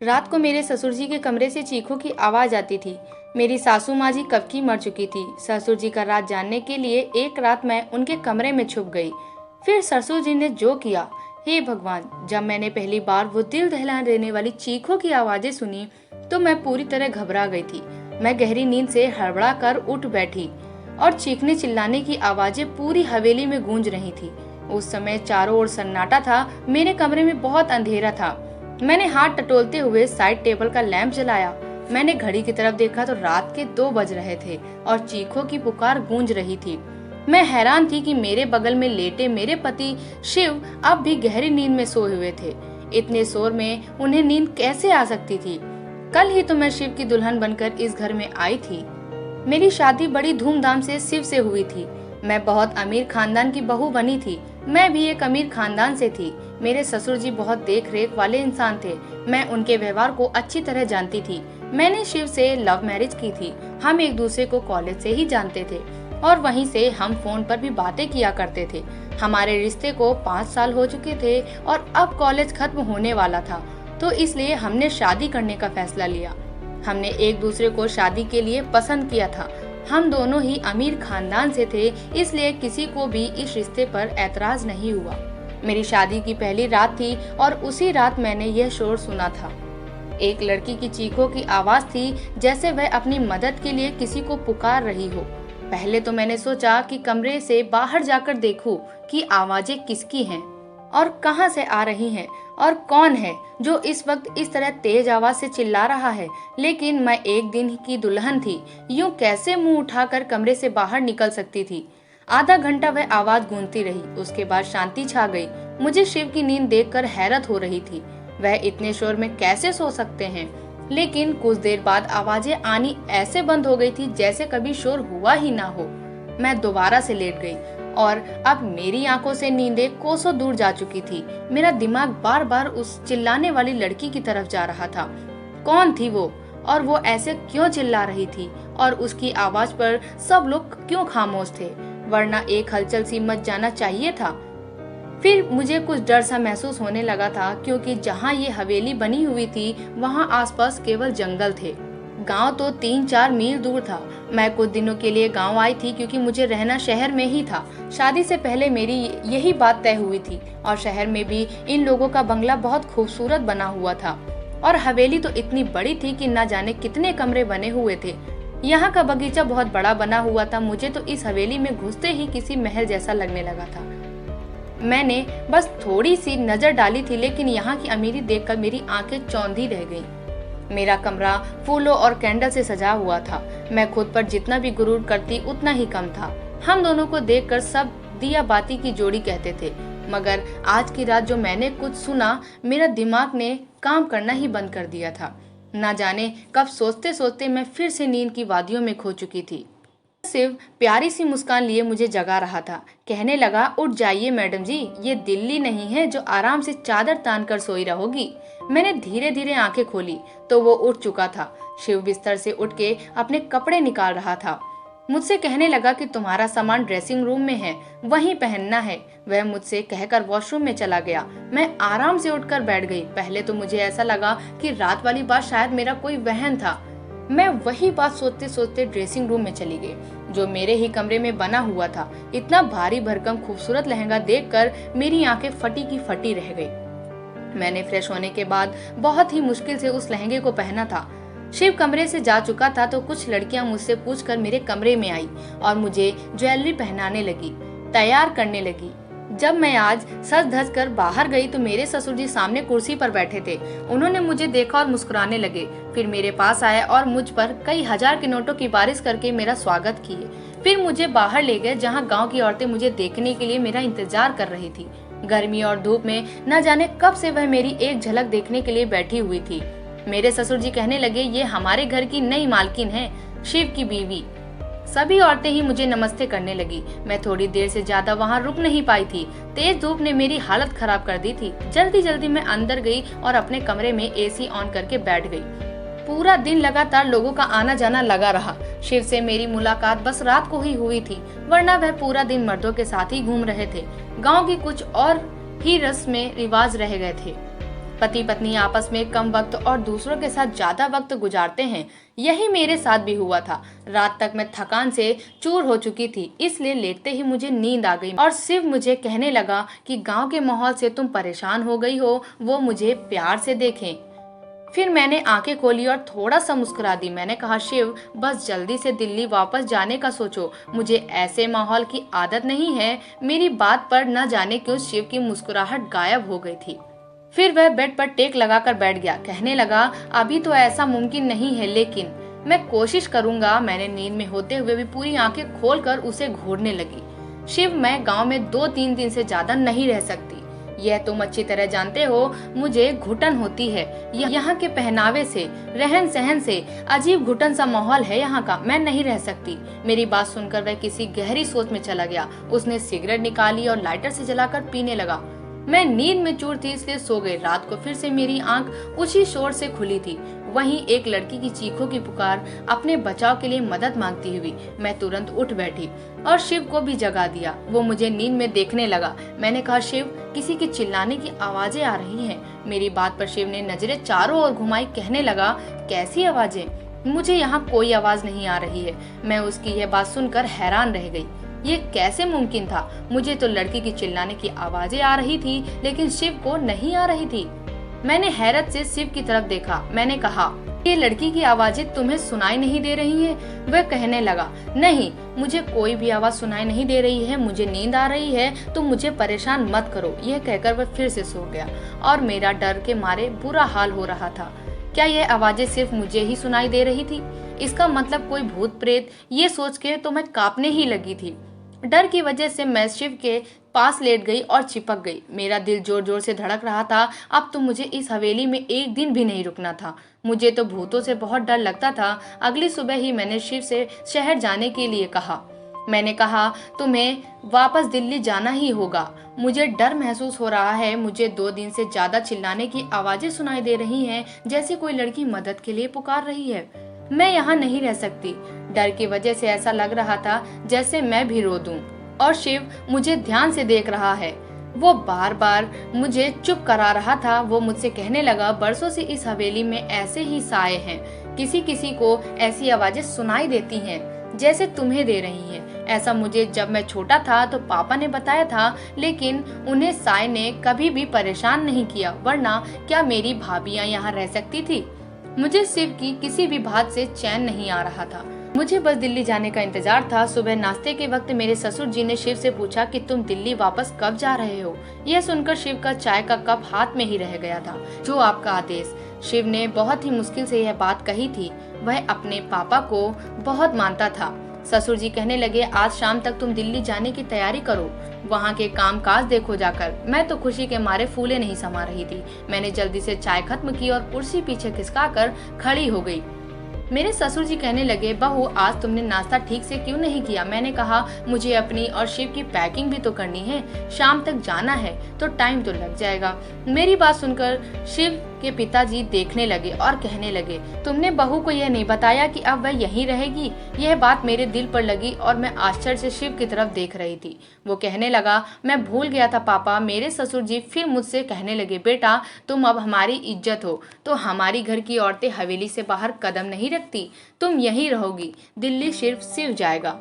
रात को मेरे ससुर जी के कमरे से चीखों की आवाज आती थी। मेरी सासू माँ जी कब की मर चुकी थी। ससुर जी का राज जानने के लिए एक रात मैं उनके कमरे में छुप गई। फिर ससुर जी ने जो किया, हे भगवान, जब मैंने पहली बार वो दिल दहला देने वाली चीखों की आवाजें सुनी तो मैं पूरी तरह घबरा गई थी। मैं गहरी नींद से हड़बड़ा कर उठ बैठी और चीखने चिल्लाने की आवाजें पूरी हवेली में गूंज रही थी। उस समय चारों ओर सन्नाटा था। मेरे कमरे में बहुत अंधेरा था। मैंने हाथ टटोलते हुए साइड टेबल का लैंप जलाया। मैंने घड़ी की तरफ देखा तो रात के 2 बज रहे थे और चीखों की पुकार गूंज रही थी। मैं हैरान थी कि मेरे बगल में लेटे मेरे पति शिव अब भी गहरी नींद में सोए हुए थे। इतने शोर में उन्हें नींद कैसे आ सकती थी? कल ही तो मैं शिव की दुल्हन बनकर इस घर में आई थी। मेरी शादी बड़ी धूमधाम से शिव से हुई थी। मैं बहुत अमीर खानदान की बहू बनी थी। मैं भी एक अमीर खानदान से थी। मेरे ससुर जी बहुत देख रेख वाले इंसान थे। मैं उनके व्यवहार को अच्छी तरह जानती थी। मैंने शिव से लव मैरिज की थी। हम एक दूसरे को कॉलेज से ही जानते थे और वहीं से हम फोन पर भी बातें किया करते थे। हमारे रिश्ते को 5 साल हो चुके थे और अब कॉलेज खत्म होने वाला था, तो इसलिए हमने शादी करने का फैसला लिया। हमने एक दूसरे को शादी के लिए पसंद किया था। हम दोनों ही अमीर खानदान से थे, इसलिए किसी को भी इस रिश्ते पर ऐतराज नहीं हुआ। मेरी शादी की पहली रात थी और उसी रात मैंने यह शोर सुना था। एक लड़की की चीखों की आवाज थी, जैसे वह अपनी मदद के लिए किसी को पुकार रही हो। पहले तो मैंने सोचा कि कमरे से बाहर जाकर देखूं कि आवाजें किसकी हैं और कहां से आ रही हैं और कौन है जो इस वक्त इस तरह तेज आवाज से चिल्ला रहा है। लेकिन मैं एक दिन की दुल्हन थी, यूं कैसे मुंह उठाकर कमरे से बाहर निकल सकती थी। आधा घंटा वह आवाज गूंजती रही, उसके बाद शांति छा गई। मुझे शिव की नींद देखकर हैरत हो रही थी। वह इतने शोर में कैसे सो सकते हैं? लेकिन कुछ देर बाद आवाजें आनी ऐसे बंद हो गई थी जैसे कभी शोर हुआ ही ना हो। मैं दोबारा से लेट गई और अब मेरी आंखों से नींदें कोसों दूर जा चुकी थी। मेरा दिमाग बार बार उस चिल्लाने वाली लड़की की तरफ जा रहा था। कौन थी वो और वो ऐसे क्यों चिल्ला रही थी और उसकी आवाज पर सब लोग क्यों खामोश थे, वरना एक हलचल सी मच जाना चाहिए था। फिर मुझे कुछ डर सा महसूस होने लगा था, क्योंकि जहाँ ये हवेली बनी हुई थी वहाँ आसपास केवल जंगल थे। गांव तो 3-4 मील दूर था। मैं कुछ दिनों के लिए गांव आई थी क्योंकि मुझे रहना शहर में ही था। शादी से पहले मेरी यही बात तय हुई थी और शहर में भी इन लोगों का बंगला बहुत खूबसूरत बना हुआ था और हवेली तो इतनी बड़ी थी कि न जाने कितने कमरे बने हुए थे। यहाँ का बगीचा बहुत बड़ा बना हुआ था। मुझे तो इस हवेली में घुसते ही किसी महल जैसा लगने लगा था। मैंने बस थोड़ी सी नजर डाली थी, लेकिन यहाँ की अमीरी देखकर मेरी आंखें चौंधी रह गईं। मेरा कमरा फूलों और कैंडल से सजा हुआ था। मैं खुद पर जितना भी गुरूर करती उतना ही कम था। हम दोनों को देखकर सब दिया बाती की जोड़ी कहते थे, मगर आज की रात जो मैंने कुछ सुना, मेरा दिमाग ने काम करना ही बंद कर दिया था। ना जाने कब सोचते सोचते मैं फिर से नींद की वादियों में खो चुकी थी। शिव प्यारी सी मुस्कान लिए मुझे जगा रहा था। कहने लगा, उठ जाइए मैडम जी, ये दिल्ली नहीं है जो आराम से चादर तान कर सोई रहोगी। मैंने धीरे धीरे आंखें खोली तो वो उठ चुका था। शिव बिस्तर से उठ के अपने कपड़े निकाल रहा था। मुझसे कहने लगा कि तुम्हारा सामान ड्रेसिंग रूम में है, वहीं पहनना है। वह मुझसे कहकर वॉशरूम में चला गया। मैं आराम से उठकर बैठ गई। पहले तो मुझे ऐसा लगा कि रात वाली बात शायद मेरा कोई वहम था। मैं वही बात सोचते सोचते ड्रेसिंग रूम में चली गई, जो मेरे ही कमरे में बना हुआ था। इतना भारी भरकम खूबसूरत लहंगा देखकर मेरी आंखें फटी की फटी रह गई। मैंने फ्रेश होने के बाद बहुत ही मुश्किल से उस लहंगे को पहना था। शिव कमरे से जा चुका था तो कुछ लड़कियां मुझसे पूछकर मेरे कमरे में आई और मुझे ज्वेलरी पहनाने लगी, तैयार करने लगी। जब मैं आज सज धज कर बाहर गई तो मेरे ससुर जी सामने कुर्सी पर बैठे थे। उन्होंने मुझे देखा और मुस्कुराने लगे। फिर मेरे पास आए और मुझ पर कई हजार के नोटों की बारिश करके मेरा स्वागत किए। फिर मुझे बाहर ले गए, जहां गांव की औरतें मुझे देखने के लिए मेरा इंतजार कर रही थी। गर्मी और धूप में न जाने कब से वह मेरी एक झलक देखने के लिए बैठी हुई थी। मेरे ससुर जी कहने लगे, ये हमारे घर की नई मालकिन है, शिव की बीवी। सभी औरतें ही मुझे नमस्ते करने लगी। मैं थोड़ी देर से ज्यादा वहां रुक नहीं पाई थी। तेज धूप ने मेरी हालत खराब कर दी थी। जल्दी जल्दी मैं अंदर गई और अपने कमरे में एसी ऑन करके बैठ गई। पूरा दिन लगातार लोगों का आना जाना लगा रहा। शिव से मेरी मुलाकात बस रात को ही हुई थी, वरना वह पूरा दिन मर्दों के साथ ही घूम रहे थे। गाँव की कुछ और ही रस्म में रिवाज रह गए थे। पति पत्नी आपस में कम वक्त और दूसरों के साथ ज्यादा वक्त गुजारते हैं। यही मेरे साथ भी हुआ था। रात तक मैं थकान से चूर हो चुकी थी, इसलिए लेटते ही मुझे नींद आ गई और शिव मुझे कहने लगा कि गांव के माहौल से तुम परेशान हो गई हो, वो मुझे प्यार से देखें। फिर मैंने आंखें खोली और थोड़ा सा मुस्कुरा दी। मैंने कहा, शिव बस जल्दी से दिल्ली वापस जाने का सोचो, मुझे ऐसे माहौल की आदत नहीं है। मेरी बात पर न जाने क्यों शिव की मुस्कुराहट गायब हो गई थी। फिर वह बेड पर टेक लगाकर बैठ गया। कहने लगा, अभी तो ऐसा मुमकिन नहीं है, लेकिन मैं कोशिश करूंगा। मैंने नींद में होते हुए भी पूरी आंखें खोलकर उसे घूरने लगी। शिव, मैं गांव में 2-3 दिन से ज्यादा नहीं रह सकती। यह तुम अच्छी तरह जानते हो। मुझे घुटन होती है यहाँ के पहनावे से, रहन सहन से। अजीब घुटन सा माहौल है यहाँ का, मैं नहीं रह सकती। मेरी बात सुनकर वह किसी गहरी सोच में चला गया। उसने सिगरेट निकाली और लाइटर से जलाकर पीने लगा। मैं नींद में चूर थी, इसलिए सो गई। रात को फिर से मेरी आंख उसी शोर से खुली थी। वहीं एक लड़की की चीखों की पुकार, अपने बचाव के लिए मदद मांगती हुई। मैं तुरंत उठ बैठी और शिव को भी जगा दिया। वो मुझे नींद में देखने लगा। मैंने कहा, शिव, किसी के चिल्लाने की आवाजें आ रही हैं। मेरी बात पर शिव ने नजरें चारों ओर घुमाई। कहने लगा, कैसी आवाजें? मुझे यहाँ कोई आवाज नहीं आ रही है। मैं उसकी यह बात सुनकर हैरान रह गई। ये कैसे मुमकिन था? मुझे तो लड़की की चिल्लाने की आवाजें आ रही थी, लेकिन शिव को नहीं आ रही थी। मैंने हैरत से शिव की तरफ देखा। मैंने कहा, ये लड़की की आवाजें तुम्हें सुनाई नहीं दे रही हैं? वह कहने लगा, नहीं, मुझे कोई भी आवाज सुनाई नहीं दे रही है। मुझे नींद आ रही है, तुम मुझे परेशान मत करो। यह कहकर वह फिर से सो गया और मेरा डर के मारे बुरा हाल हो रहा था। क्या यह आवाजें सिर्फ मुझे ही सुनाई दे रही थी? इसका मतलब कोई भूत प्रेत? ये सोच के तो मैं कांपने ही लगी थी। डर की वजह से मैं शिव के पास लेट गई और चिपक गई। मेरा दिल जोर जोर से धड़क रहा था। अब तो मुझे इस हवेली में एक दिन भी नहीं रुकना था। मुझे तो भूतों से बहुत डर लगता था। अगली सुबह ही मैंने शिव से शहर जाने के लिए कहा। मैंने कहा, तुम्हें वापस दिल्ली जाना ही होगा। मुझे डर महसूस हो रहा है। मुझे 2 दिन से ज्यादा चिल्लाने की आवाजें सुनाई दे रही हैं, जैसे कोई लड़की मदद के लिए पुकार रही है। मैं यहाँ नहीं रह सकती। डर की वजह से ऐसा लग रहा था जैसे मैं भी रो दूं। और शिव मुझे ध्यान से देख रहा है। वो बार बार मुझे चुप करा रहा था। वो मुझसे कहने लगा, बरसों से इस हवेली में ऐसे ही साए हैं। किसी किसी को ऐसी आवाजें सुनाई देती हैं जैसे तुम्हें दे रही हैं। ऐसा मुझे जब मैं छोटा था तो पापा ने बताया था, लेकिन उन्हें साए ने कभी भी परेशान नहीं किया। वरना क्या मेरी भाभियां यहाँ रह सकती थी? मुझे शिव की किसी भी बात से चैन नहीं आ रहा था। मुझे बस दिल्ली जाने का इंतजार था। सुबह नाश्ते के वक्त मेरे ससुर जी ने शिव से पूछा कि तुम दिल्ली वापस कब जा रहे हो? यह सुनकर शिव का चाय का कप हाथ में ही रह गया था। जो आपका आदेश। शिव ने बहुत ही मुश्किल से यह बात कही थी। वह अपने पापा को बहुत मानता था। ससुर जी कहने लगे, आज शाम तक तुम दिल्ली जाने की तैयारी करो, वहाँ के काम काज देखो जाकर। मैं तो खुशी के मारे फूले नहीं समा रही थी। मैंने जल्दी से चाय खत्म की और कुर्सी पीछे खिसकाकर खड़ी हो गई। मेरे ससुर जी कहने लगे, बहू, आज तुमने नाश्ता ठीक से क्यों नहीं किया? मैंने कहा, मुझे अपनी और शिव की पैकिंग भी तो करनी है। शाम तक जाना है तो टाइम तो लग जाएगा। मेरी बात सुनकर शिव के पिताजी देखने लगे और कहने लगे, तुमने बहू को यह नहीं बताया कि अब वह यहीं रहेगी? यह बात मेरे दिल पर लगी और मैं आश्चर्य से शिव की तरफ देख रही थी। वो कहने लगा, मैं भूल गया था पापा। मेरे ससुर जी फिर मुझसे कहने लगे, बेटा, तुम अब हमारी इज्जत हो, तो हमारी घर की औरतें हवेली से बाहर कदम नहीं रखती। तुम यहीं रहोगी, दिल्ली सिर्फ शिव जाएगा।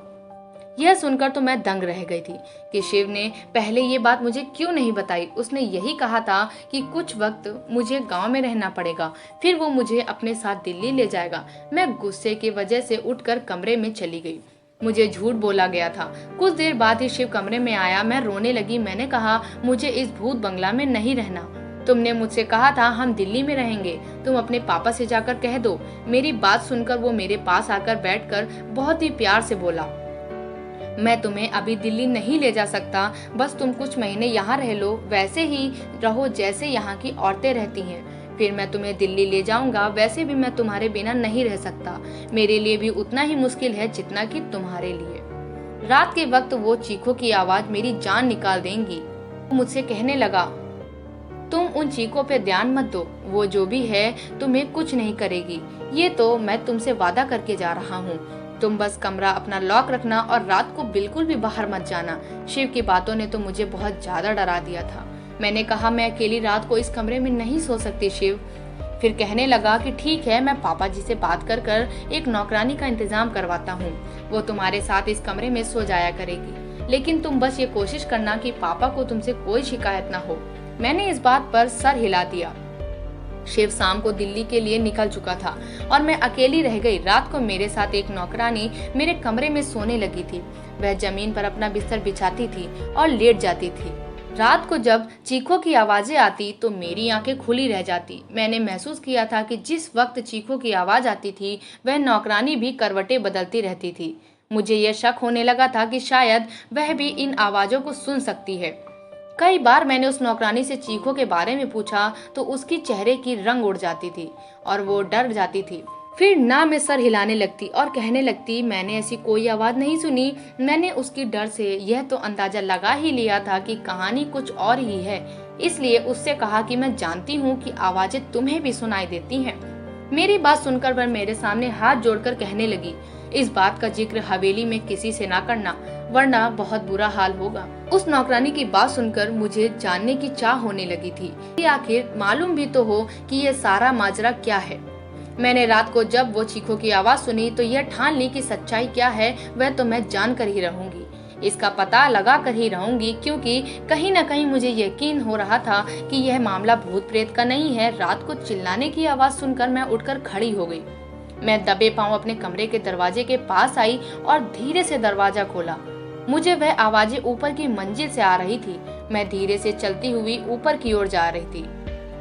यह सुनकर तो मैं दंग रह गई थी कि शिव ने पहले ये बात मुझे क्यों नहीं बताई। उसने यही कहा था कि कुछ वक्त मुझे गांव में रहना पड़ेगा, फिर वो मुझे अपने साथ दिल्ली ले जाएगा। मैं गुस्से की वजह से उठकर कमरे में चली गई। मुझे झूठ बोला गया था। कुछ देर बाद ही शिव कमरे में आया। मैं रोने लगी। मैंने कहा, मुझे इस भूत बंगला में नहीं रहना। तुमने मुझसे कहा था हम दिल्ली में रहेंगे। तुम अपने पापा से जाकर कह दो। मेरी बात सुनकर वो मेरे पास आकर बैठकर बहुत ही प्यार से बोला, मैं तुम्हें अभी दिल्ली नहीं ले जा सकता। बस तुम कुछ महीने यहाँ रह लो, वैसे ही रहो जैसे यहाँ की औरतें रहती हैं। फिर मैं तुम्हें दिल्ली ले जाऊंगा। वैसे भी मैं तुम्हारे बिना नहीं रह सकता। मेरे लिए भी उतना ही मुश्किल है जितना कि तुम्हारे लिए। रात के वक्त वो चीखों की आवाज मेरी जान निकाल देंगी। मुझसे कहने लगा, तुम उन चीखों पे ध्यान मत दो। वो जो भी है तुम्हें कुछ नहीं करेगी। ये तो मैं तुमसे वादा करके जा रहा हूँ। तुम बस कमरा अपना लॉक रखना और रात को बिल्कुल भी बाहर मत जाना। शिव की बातों ने तो मुझे बहुत ज्यादा डरा दिया था। मैंने कहा, मैं अकेली रात को इस कमरे में नहीं सो सकती शिव। फिर कहने लगा कि ठीक है, मैं पापा जी से बात कर कर एक नौकरानी का इंतजाम करवाता हूँ, वो तुम्हारे साथ इस कमरे में सो जाया करेगी, लेकिन तुम बस ये कोशिश करना कि पापा को तुमसे कोई शिकायत ना हो। मैंने इस बात पर सर हिला दिया। शिव शाम को दिल्ली के लिए निकल चुका था और मैं अकेली रह गई। रात को मेरे साथ एक नौकरानी मेरे कमरे में सोने लगी थी। वह जमीन पर अपना बिस्तर बिछाती थी और लेट जाती थी। रात को जब चीखों की आवाजें आती तो मेरी आंखें खुली रह जाती। मैंने महसूस किया था कि जिस वक्त चीखों की आवाज आती थी वह नौकरानी भी करवटें बदलती रहती थी। मुझे यह शक होने लगा था कि शायद वह भी इन आवाजों को सुन सकती है। कई बार मैंने उस नौकरानी से चीखों के बारे में पूछा तो उसकी चेहरे की रंग उड़ जाती थी और वो डर जाती थी। फिर ना मैं सर हिलाने लगती और कहने लगती, मैंने ऐसी कोई आवाज नहीं सुनी। मैंने उसकी डर से यह तो अंदाजा लगा ही लिया था कि कहानी कुछ और ही है, इसलिए उससे कहा कि मैं जानती हूँ कि आवाजें तुम्हें भी सुनाई देती हैं। मेरी बात सुनकर वह मेरे सामने हाथ जोड़कर कहने लगी, इस बात का जिक्र हवेली में किसी से ना करना, वरना बहुत बुरा हाल होगा। उस नौकरानी की बात सुनकर मुझे जानने की चाह होने लगी थी कि आखिर मालूम भी तो हो कि यह सारा माजरा क्या है। मैंने रात को जब वो चीखों की आवाज सुनी तो यह ठान ली कि सच्चाई क्या है वह तो मैं जान कर ही रहूंगी, इसका पता लगा कर ही रहूंगी, क्योंकि कहीं न कहीं मुझे यकीन हो रहा था कि यह मामला भूत प्रेत का नहीं है। रात को चिल्लाने की आवाज सुनकर मैं उठकर खड़ी हो गई। मैं दबे पांव अपने कमरे के दरवाजे के पास आई और धीरे से दरवाजा खोला। मुझे वह आवाजें ऊपर की मंजिल से आ रही थी। मैं धीरे से चलती हुई ऊपर की ओर जा रही थी।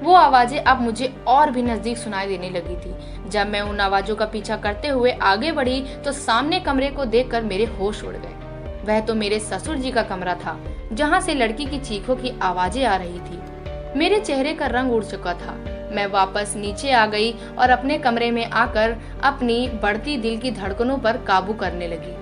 वो आवाजें अब मुझे और भी नजदीक सुनाई देने लगी थी। जब मैं उन आवाजों का पीछा करते हुए आगे बढ़ी तो सामने कमरे को देखकर मेरे होश उड़ गए। वह तो मेरे ससुर जी का कमरा था, जहाँ से लड़की की चीखों की आवाजें आ रही थी। मेरे चेहरे का रंग उड़ चुका था। मैं वापस नीचे आ गई और अपने कमरे में आकर अपनी बढ़ती दिल की धड़कनों पर काबू करने लगी।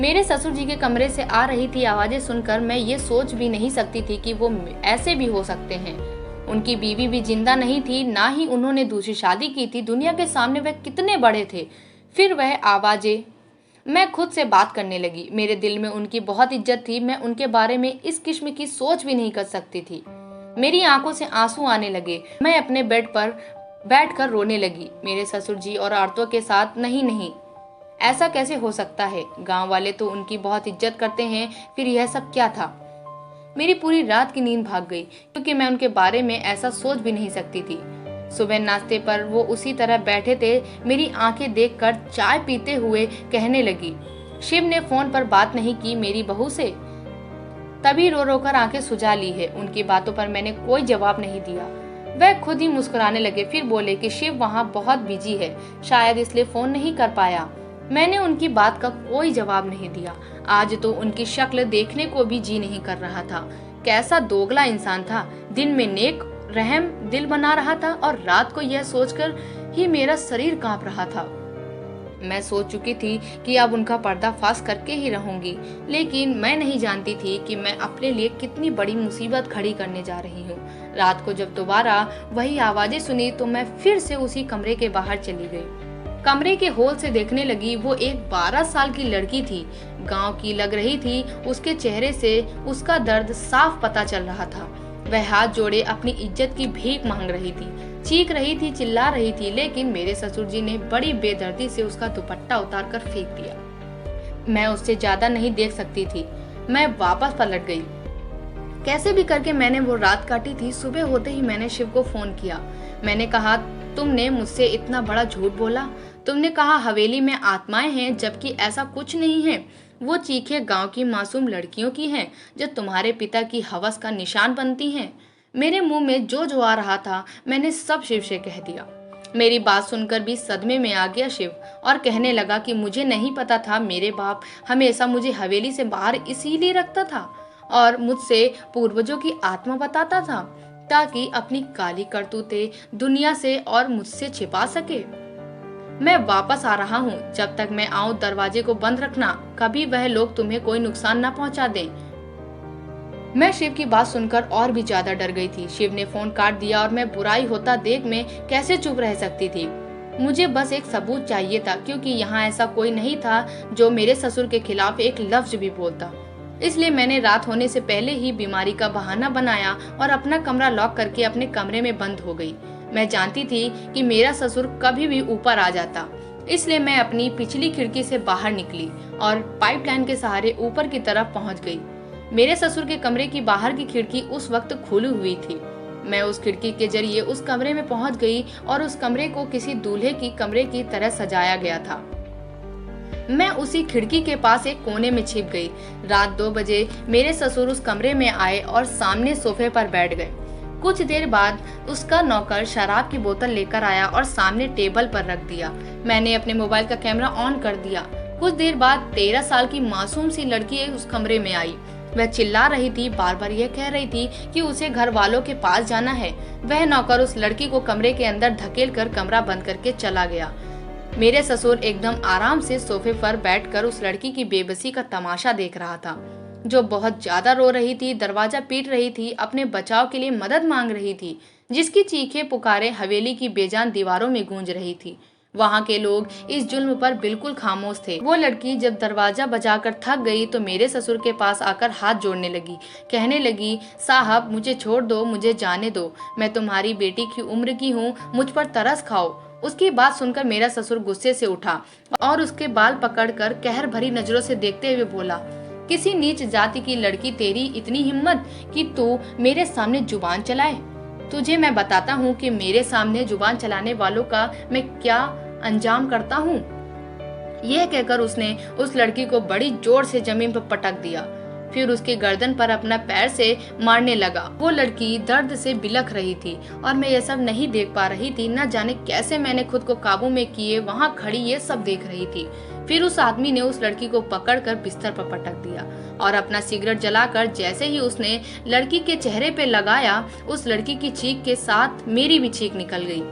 मेरे ससुर जी के कमरे से आ रही थी आवाजें सुनकर मैं ये सोच भी नहीं सकती थी कि वो ऐसे भी हो सकते हैं। उनकी बीवी भी जिंदा नहीं थी, ना ही उन्होंने दूसरी शादी की थी। दुनिया के सामने वह कितने बड़े थे। फिर वह आवाजें, मैं खुद से बात करने लगी। मेरे दिल में उनकी बहुत इज्जत थी। मैं उनके बारे में इस किस्म की सोच भी नहीं कर सकती थी। मेरी आंखों से आंसू आने लगे। मैं अपने बेड पर बैठकर रोने लगी। मेरे ससुर जी और औरतों के साथ नहीं, ऐसा कैसे हो सकता है? गांव वाले तो उनकी बहुत इज्जत करते हैं, फिर यह सब क्या था? मेरी पूरी रात की नींद भाग गई, क्योंकि मैं उनके बारे में ऐसा सोच भी नहीं सकती थी। सुबह नाश्ते पर वो उसी तरह बैठे थे। मेरी आंखें देखकर चाय पीते हुए कहने लगी, शिव ने फोन पर बात नहीं की मेरी बहू से? तभी रो रो कर आंखें सुझा ली है। उनकी बातों पर मैंने कोई जवाब नहीं दिया। वह खुद ही मुस्कुराने लगे। फिर बोले कि शिव वहाँ बहुत बिजी है, शायद इसलिए फोन नहीं कर पाया। मैंने उनकी बात का कोई जवाब नहीं दिया। आज तो उनकी शक्ल देखने को भी जी नहीं कर रहा था। कैसा दोगला इंसान था। दिन में नेक रहम दिल बना रहा था और रात को यह सोचकर ही मेरा शरीर कांप रहा था। मैं सोच चुकी थी कि अब उनका पर्दाफाश करके ही रहूंगी, लेकिन मैं नहीं जानती थी कि मैं अपने लिए कितनी बड़ी मुसीबत खड़ी करने जा रही हूँ। रात को जब दोबारा वही आवाजें सुनी तो मैं फिर से उसी कमरे के बाहर चली गई। कमरे के होल से देखने लगी। वो एक 12 साल की लड़की थी। गांव की लग रही थी। उसके चेहरे से उसका दर्द साफ पता चल रहा था। वह हाथ जोड़े अपनी इज्जत की भीख मांग रही थी, चीख रही थी, चिल्ला रही थी, लेकिन मेरे ससुर जी ने बड़ी बेदर्दी से उसका दुपट्टा उतार कर फेंक दिया। मैं उससे ज्यादा नहीं देख सकती थी। मैं वापस पलट गई। कैसे भी करके मैंने वो रात काटी थी। सुबह होते ही मैंने शिव को फोन किया। मैंने कहा, तुमने मुझसे इतना बड़ा झूठ बोला। तुमने कहा हवेली में आत्माएं हैं, जबकि ऐसा कुछ नहीं है। वो चीखें गांव की मासूम लड़कियों की हैं, जो तुम्हारे पिता की हवस का निशान बनती हैं। मेरे मुंह में जो आ रहा था मैंने सब शिव से कह दिया। मेरी बात सुनकर भी सदमे में आ गया शिव और कहने लगा कि मुझे नहीं पता था। मेरे बाप हमेशा मुझे हवेली से बाहर इसीलिए रखता था और मुझसे पूर्वजों की आत्मा बताता था, ताकि अपनी काली करतूतें दुनिया से और मुझसे छिपा सके। मैं वापस आ रहा हूँ। जब तक मैं आऊँ दरवाजे को बंद रखना। कभी वह लोग तुम्हें कोई नुकसान न पहुँचा दें। मैं शिव की बात सुनकर और भी ज्यादा डर गई थी। शिव ने फोन काट दिया और मैं बुराई होता देख मैं कैसे चुप रह सकती थी। मुझे बस एक सबूत चाहिए था, क्योंकि यहाँ ऐसा कोई नहीं था जो मेरे ससुर के खिलाफ एक लफ्ज भी बोलता। इसलिए मैंने रात होने से पहले ही बीमारी का बहाना बनाया और अपना कमरा लॉक करके अपने कमरे में बंद हो गई। मैं जानती थी कि मेरा ससुर कभी भी ऊपर आ जाता, इसलिए मैं अपनी पिछली खिड़की से बाहर निकली और पाइपलाइन के सहारे ऊपर की तरफ पहुंच गई। मेरे ससुर के कमरे की बाहर की खिड़की उस वक्त खुली हुई थी। मैं उस खिड़की के जरिए उस कमरे में पहुंच गई और उस कमरे को किसी दूल्हे की कमरे की तरह सजाया गया था। मैं उसी खिड़की के पास एक कोने में छिप गई। रात 2 बजे मेरे ससुर उस कमरे में आए और सामने सोफे पर बैठ गए। कुछ देर बाद उसका नौकर शराब की बोतल लेकर आया और सामने टेबल पर रख दिया। मैंने अपने मोबाइल का कैमरा ऑन कर दिया। कुछ देर बाद 13 साल की मासूम सी लड़की उस कमरे में आई। वह चिल्ला रही थी, बार बार यह कह रही थी कि उसे घर वालों के पास जाना है। वह नौकर उस लड़की को कमरे के अंदर धकेल कर कमरा बंद करके चला गया। मेरे ससुर एकदम आराम से सोफे पर बैठकर उस लड़की की बेबसी का तमाशा देख रहा था, जो बहुत ज्यादा रो रही थी, दरवाजा पीट रही थी, अपने बचाव के लिए मदद मांग रही थी, जिसकी चीखें पुकारे हवेली की बेजान दीवारों में गूंज रही थी। वहाँ के लोग इस जुल्म पर बिल्कुल खामोश थे। वो लड़की जब दरवाजा बजाकर थक गई तो मेरे ससुर के पास आकर हाथ जोड़ने लगी, कहने लगी, साहब मुझे छोड़ दो, मुझे जाने दो, मैं तुम्हारी बेटी की उम्र की हूँ, मुझ पर तरस खाओ। उसकी बात सुनकर मेरा ससुर गुस्से से उठा और उसके बाल पकड़कर कहर भरी नजरों से देखते हुए बोला, किसी नीच जाति की लड़की, तेरी इतनी हिम्मत कि तू मेरे सामने जुबान चलाए। तुझे मैं बताता हूँ कि मेरे सामने जुबान चलाने वालों का मैं क्या अंजाम करता हूँ। यह कहकर उसने उस लड़की को बड़ी जोर से जमीन पर पटक दिया, फिर उसके गर्दन पर अपना पैर से मारने लगा। वो लड़की दर्द से बिलख रही थी और मैं ये सब नहीं देख पा रही थी। न जाने कैसे मैंने खुद को काबू में किए वहाँ खड़ी ये सब देख रही थी। फिर उस आदमी ने उस लड़की को पकड़कर बिस्तर पर पटक दिया और अपना सिगरेट जलाकर जैसे ही उसने लड़की के चेहरे पे लगाया, उस लड़की की चीख के साथ मेरी भी चीख निकल गई।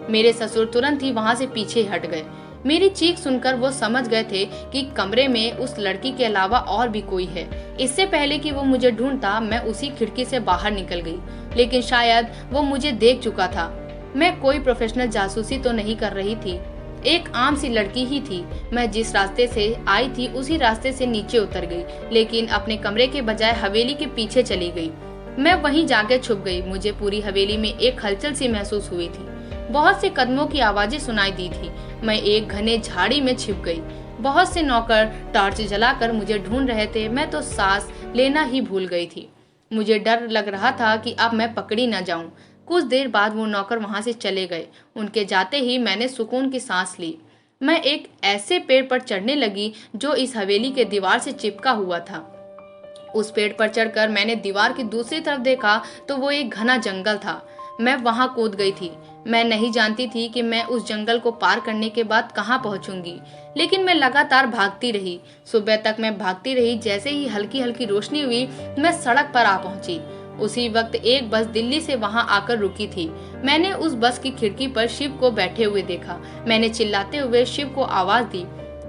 मेरे ससुर तुरंत ही वहाँ से पीछे हट गए। मेरी चीख सुनकर वो समझ गए थे कि कमरे में उस लड़की के अलावा और भी कोई है। इससे पहले कि वो मुझे ढूंढता, मैं उसी खिड़की से बाहर निकल गई, लेकिन शायद वो मुझे देख चुका था। मैं कोई प्रोफेशनल जासूसी तो नहीं कर रही थी, एक आम सी लड़की ही थी। मैं जिस रास्ते से आई थी उसी रास्ते से नीचे उतर गई, लेकिन अपने कमरे के बजाय हवेली के पीछे चली गई। मैं वहीं जाके छुप गई। मुझे पूरी हवेली में एक हलचल सी महसूस हुई थी। बहुत से कदमों की आवाजें सुनाई दी थी। मैं एक घने झाड़ी में छिप गई। बहुत से नौकर टॉर्च जलाकर मुझे ढूंढ रहे थे। मैं तो सांस लेना ही भूल गई थी। मुझे डर लग रहा था कि अब मैं पकड़ी न जाऊं। कुछ देर बाद वो नौकर वहां से चले गए। उनके जाते ही मैंने सुकून की सांस ली। मैं एक ऐसे पेड़ पर चढ़ने लगी जो इस हवेली के दीवार से चिपका हुआ था। उस पेड़ पर चढ़कर मैंने दीवार की दूसरी तरफ देखा तो वो एक घना जंगल था। मैं वहां कूद गई थी। मैं नहीं जानती थी कि मैं उस जंगल को पार करने के बाद कहां पहुंचूंगी, लेकिन मैं लगातार भागती रही। सुबह तक मैं भागती रही। जैसे ही हल्की हल्की रोशनी हुई, मैं सड़क पर आ पहुंची। उसी वक्त एक बस दिल्ली से वहां आकर रुकी थी। मैंने उस बस की खिड़की पर शिव को बैठे हुए देखा। मैंने चिल्लाते हुए शिव को आवाज दी।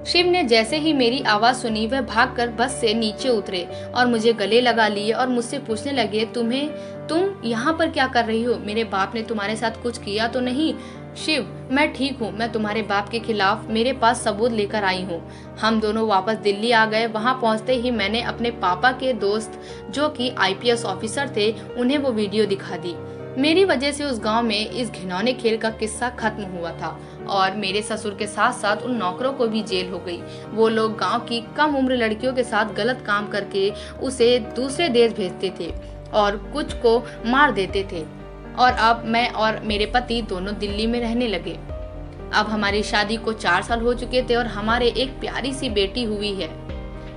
शिव ने जैसे ही मेरी आवाज सुनी, वह भागकर बस से नीचे उतरे और मुझे गले लगा लिए और मुझसे पूछने लगे, तुम यहाँ पर क्या कर रही हो? मेरे बाप ने तुम्हारे साथ कुछ किया तो नहीं? शिव, मैं ठीक हूँ। मैं तुम्हारे बाप के खिलाफ मेरे पास सबूत लेकर आई हूँ। हम दोनों वापस दिल्ली आ गए। वहाँ पहुँचते ही मैंने अपने पापा के दोस्त, जो कि IPS ऑफिसर थे, उन्हें वो वीडियो दिखा दी। मेरी वजह से उस गांव में इस घिनौने खेल का किस्सा खत्म हुआ था और मेरे ससुर के साथ साथ उन नौकरों को भी जेल हो गई। वो लोग गांव की कम उम्र लड़कियों के साथ गलत काम करके उसे दूसरे देश भेजते थे और कुछ को मार देते थे। और अब मैं और मेरे पति दोनों दिल्ली में रहने लगे। अब हमारी शादी को 4 साल हो चुके थे और हमारे एक प्यारी सी बेटी हुई है।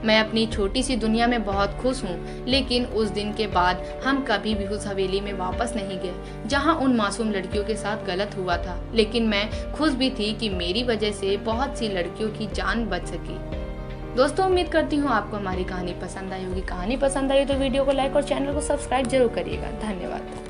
मैं अपनी छोटी सी दुनिया में बहुत खुश हूँ, लेकिन उस दिन के बाद हम कभी भी उस हवेली में वापस नहीं गए जहाँ उन मासूम लड़कियों के साथ गलत हुआ था। लेकिन मैं खुश भी थी कि मेरी वजह से बहुत सी लड़कियों की जान बच सकी। दोस्तों, उम्मीद करती हूँ आपको हमारी कहानी पसंद आई होगी। कहानी पसंद आई तो वीडियो को लाइक और चैनल को सब्सक्राइब जरूर करिएगा। धन्यवाद।